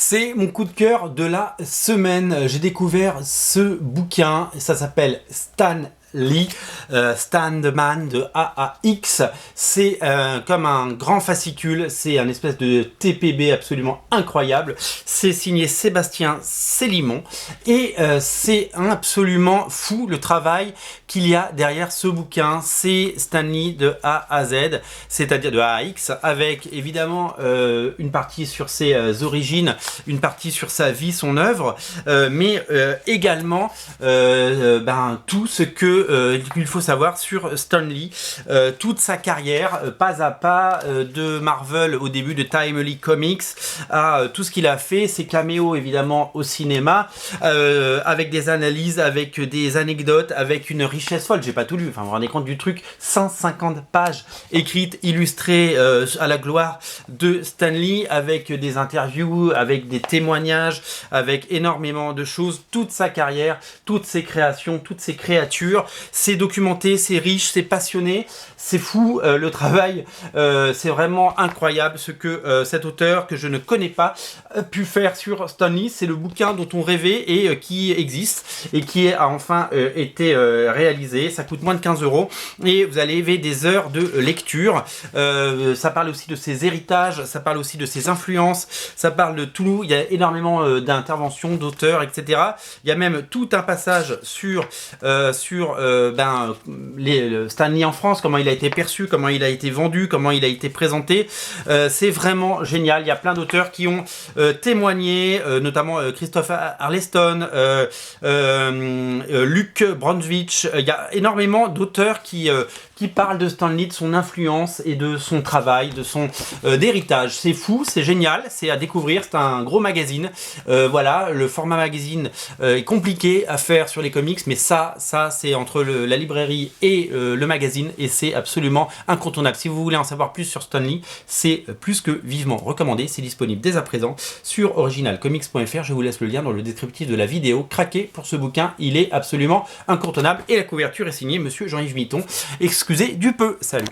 C'est mon coup de cœur de la semaine. J'ai découvert ce bouquin, ça s'appelle Stan Lee, Stan the Man de AAX. C'est comme un grand fascicule, c'est un espèce de TPB absolument incroyable. C'est signé Sébastien Célimon et c'est absolument fou le travail qu'il y a derrière ce bouquin. C'est Stan Lee de A à Z, c'est-à-dire de AAX, avec évidemment une partie sur ses origines, une partie sur sa vie, son œuvre, mais également tout ce que qu'il faut savoir sur Stan Lee, toute sa carrière, pas à pas, de Marvel au début de Timely Comics, à tout ce qu'il a fait, ses caméos évidemment au cinéma, avec des analyses, avec des anecdotes, avec une richesse folle. J'ai pas tout lu, enfin vous vous rendez compte du truc, 150 pages écrites, illustrées à la gloire de Stan Lee, avec des interviews, avec des témoignages, avec énormément de choses, toute sa carrière, toutes ses créations, toutes ses créatures. C'est documenté, c'est riche, c'est passionné, c'est fou le travail, c'est vraiment incroyable ce que cet auteur que je ne connais pas a pu faire sur Stan Lee. C'est le bouquin dont on rêvait et qui existe et qui a enfin été réalisé. Ça coûte moins de 15 € et vous allez aimer des heures de lecture. Ça parle aussi de ses héritages, ça parle aussi de ses influences, ça parle de tout. Il y a énormément d'interventions d'auteurs, etc. Il y a même tout un passage sur Stan Lee en France, comment il a été perçu, comment il a été vendu, comment il a été présenté. C'est vraiment génial. Il y a plein d'auteurs qui ont témoigné, notamment Christophe Arleston, Luc Bronswich. Il y a énormément d'auteurs qui parlent de Stan Lee, de son influence et de son travail, de son d'héritage. C'est fou, c'est génial, c'est à découvrir. C'est un gros magazine. Voilà, le format magazine est compliqué à faire sur les comics, mais ça c'est entre la librairie et le magazine, et c'est absolument incontournable. Si vous voulez en savoir plus sur Stan Lee, c'est plus que vivement recommandé. C'est disponible dès à présent sur originalcomics.fr. Je vous laisse le lien dans le descriptif de la vidéo. Craquez pour ce bouquin, il est absolument incontournable, et la couverture est signée Monsieur Jean-Yves Mitton. Excusez du peu, salut.